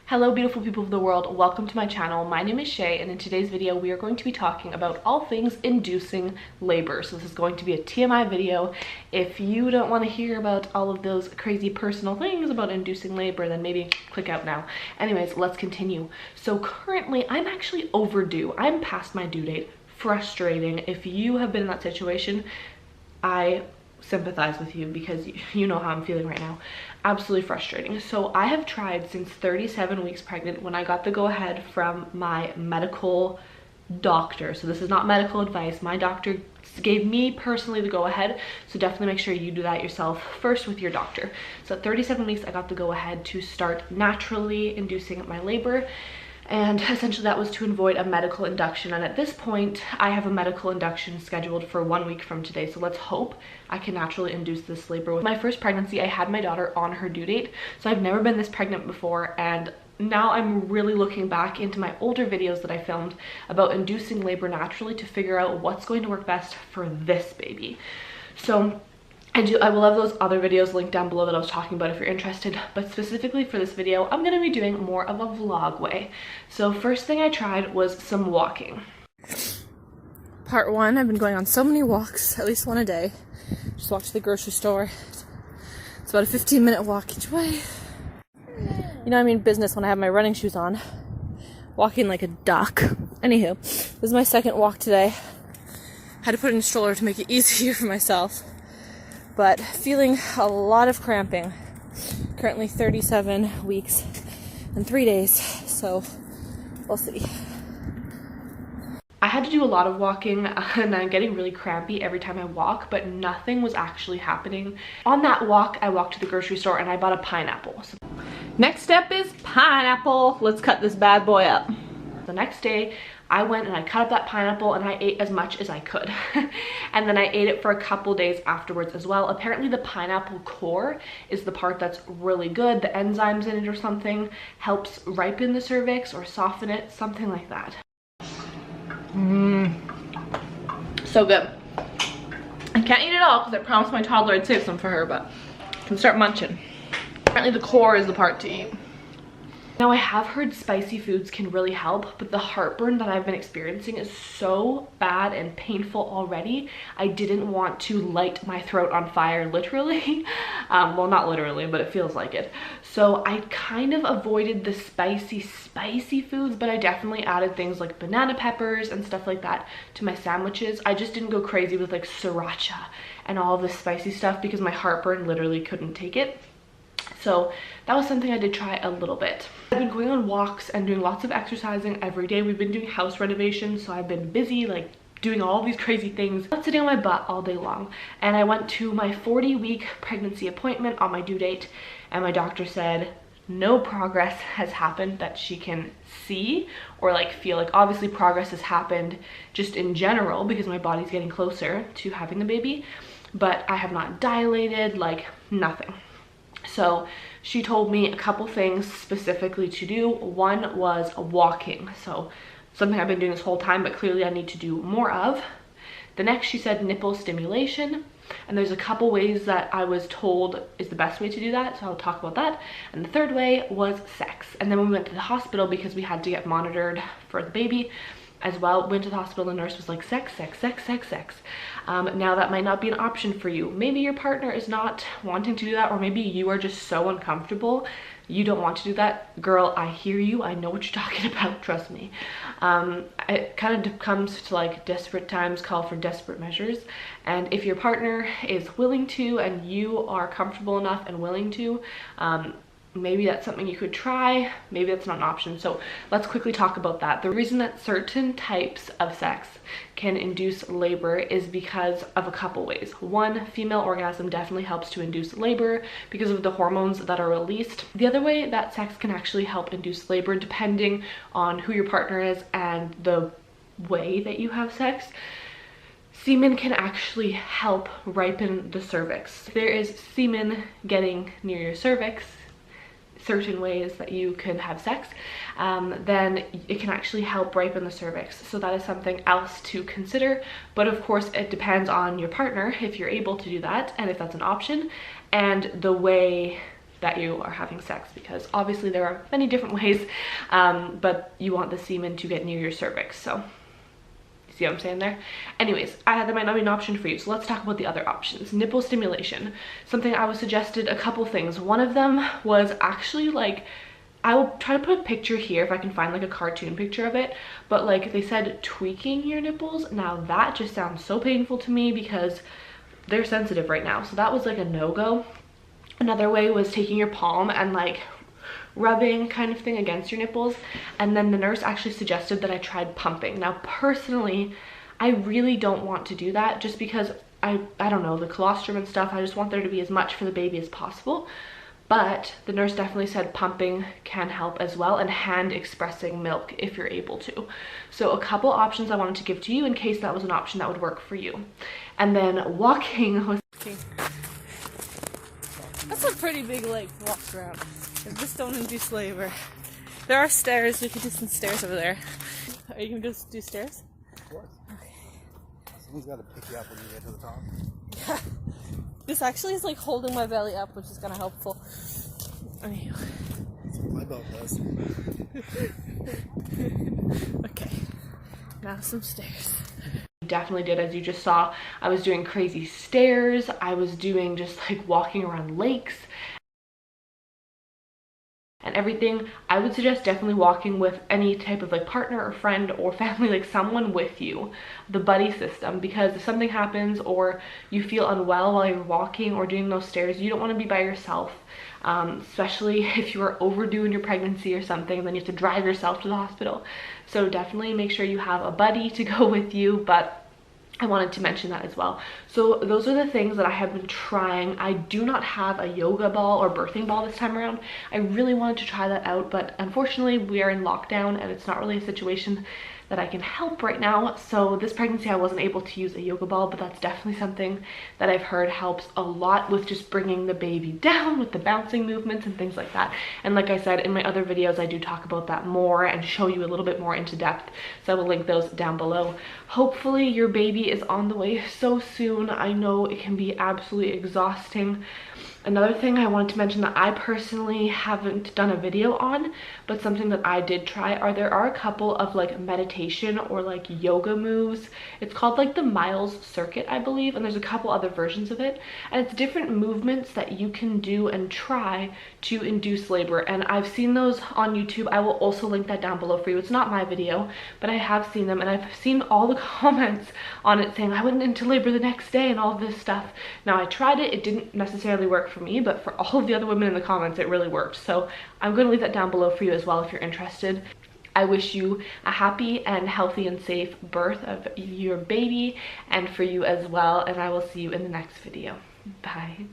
Hello beautiful people of the world, welcome to my channel. My name is Shay and in today's video we are going to be talking about all things inducing labor. So this is going to be a TMI video. If you don't want to hear about all of those crazy personal things about inducing labor, then maybe click out now. Anyways, let's continue. So currently I'm actually overdue. I'm past my due date. Frustrating. If you have been in that situation, I sympathize with you because you know how I'm feeling right now. Absolutely frustrating. So I have tried since 37 weeks pregnant when I got the go-ahead from my medical doctor. So this is not medical advice. My doctor gave me personally the go-ahead, so definitely make sure you do that yourself first with your doctor. So at 37 weeks I got the go-ahead to start naturally inducing my labor, and essentially that was to avoid a medical induction. And at this point I have a medical induction scheduled for 1 week from today, so let's hope I can naturally induce this labor. With my first pregnancy I had my daughter on her due date, so I've never been this pregnant before, and now I'm really looking back into my older videos that I filmed about inducing labor naturally to figure out what's going to work best for this baby. So I will have those other videos linked down below that I was talking about if you're interested, but specifically for this video I'm going to be doing more of a vlog way. So first thing I tried was some walking. Part one, I've been going on so many walks, at least one a day. Just walked to the grocery store. It's about a 15-minute walk each way. You know, I mean business when I have my running shoes on. Walking like a duck. Anywho, this is my second walk today. Had to put in a stroller to make it easier for myself. But feeling a lot of cramping. Currently 37 weeks and 3 days, so we'll see. I had to do a lot of walking and I'm getting really crampy every time I walk, but nothing was actually happening. On that walk, I walked to the grocery store and I bought a pineapple. So next step is pineapple. Let's cut this bad boy up. The next day, I went and I cut up that pineapple and I ate as much as I could. And then I ate it for a couple days afterwards as well. Apparently the pineapple core is the part that's really good. The enzymes in it or something helps ripen the cervix or soften it, something like that. So good. I can't eat it all because I promised my toddler I'd save some for her, but I can start munching. Apparently the core is the part to eat. Now I have heard spicy foods can really help, but the heartburn that I've been experiencing is so bad and painful already. I didn't want to light my throat on fire, literally. Well, not literally, but it feels like it. So I kind of avoided the spicy foods, but I definitely added things like banana peppers and stuff like that to my sandwiches. I just didn't go crazy with like sriracha and all of this spicy stuff because my heartburn literally couldn't take it. So that was something I did try a little bit. I've been going on walks and doing lots of exercising every day. We've been doing house renovations, so I've been busy like doing all these crazy things, not sitting on my butt all day long. And I went to my 40-week pregnancy appointment on my due date, and my doctor said no progress has happened that she can see or like feel. Like obviously progress has happened just in general because my body's getting closer to having the baby, but I have not dilated, like nothing. So she told me a couple things specifically to do. One was walking, so something I've been doing this whole time, but clearly I need to do more of. The next, she said nipple stimulation, and there's a couple ways that I was told is the best way to do that, so I'll talk about that. And the third way was sex. And then we went to the hospital because we had to get monitored for the baby as well. Went to the hospital, the nurse was like, sex. Now that might not be an option for you. Maybe your partner is not wanting to do that, or maybe you are just so uncomfortable you don't want to do that. Girl, I hear you. I know what you're talking about, trust me. It kind of comes to like desperate times call for desperate measures, and if your partner is willing to and you are comfortable enough and willing to, maybe that's something you could try. Maybe that's not an option. So let's quickly talk about that. The reason that certain types of sex can induce labor is because of a couple ways. One, female orgasm definitely helps to induce labor because of the hormones that are released. The other way that sex can actually help induce labor, depending on who your partner is and the way that you have sex, semen can actually help ripen the cervix. If there is semen getting near your cervix, certain ways that you can have sex, then it can actually help ripen the cervix. So that is something else to consider. But of course it depends on your partner if you're able to do that and if that's an option, and the way that you are having sex, because obviously there are many different ways, but you want the semen to get near your cervix. So see what I'm saying there? Anyways, that might not be an option for you. So let's talk about the other options. Nipple stimulation. Something I was suggested, a couple things. One of them was actually like, I will try to put a picture here if I can find like a cartoon picture of it, but like they said tweaking your nipples. Now that just sounds so painful to me because they're sensitive right now. So that was like a no-go. Another way was taking your palm and like rubbing kind of thing against your nipples, and then the nurse actually suggested that I tried pumping. Now personally, I really don't want to do that just because I don't know, the colostrum and stuff, I just want there to be as much for the baby as possible. But the nurse definitely said pumping can help as well, and hand expressing milk if you're able to. So a couple options I wanted to give to you in case that was an option that would work for you. And then walking was... That's a pretty big leg to walk around. Just don't induce labor. There are stairs. We could do some stairs over there. Are you gonna go do stairs? Of course. Okay. Someone's got to pick you up when you get to the top. Yeah. This actually is like holding my belly up, which is kind of helpful. Anyway. That's what my belt does. Okay. Now some stairs. Definitely did, as you just saw. I was doing crazy stairs. I was doing just like walking around lakes and everything. I would suggest definitely walking with any type of like partner or friend or family, like someone with you, the buddy system, because if something happens or you feel unwell while you're walking or doing those stairs, you don't want to be by yourself, especially if you are overdue in your pregnancy or something, then you have to drive yourself to the hospital. So definitely make sure you have a buddy to go with you, but I wanted to mention that as well. So those are the things that I have been trying. I do not have a yoga ball or birthing ball this time around. I really wanted to try that out, but unfortunately we are in lockdown and it's not really a situation that I can help right now. So this pregnancy I wasn't able to use a yoga ball, but that's definitely something that I've heard helps a lot with just bringing the baby down with the bouncing movements and things like that. And like I said in my other videos, I do talk about that more and show you a little bit more into depth. So I will link those down below. Hopefully your baby is on the way so soon. I know it can be absolutely exhausting. Another thing I wanted to mention that I personally haven't done a video on, but something that I did try, there are a couple of like meditation or like yoga moves. It's called like the Miles Circuit, I believe, and there's a couple other versions of it, and it's different movements that you can do and try to induce labor, and I've seen those on YouTube. I will also link that down below for you. It's not my video, but I have seen them, and I've seen all the comments on it saying I went into labor the next day and all this stuff. Now I tried it, it didn't necessarily work for me, but for all of the other women in the comments it really worked. So I'm going to leave that down below for you as well if you're interested. I wish you a happy and healthy and safe birth of your baby, and for you as well, and I will see you in the next video. Bye.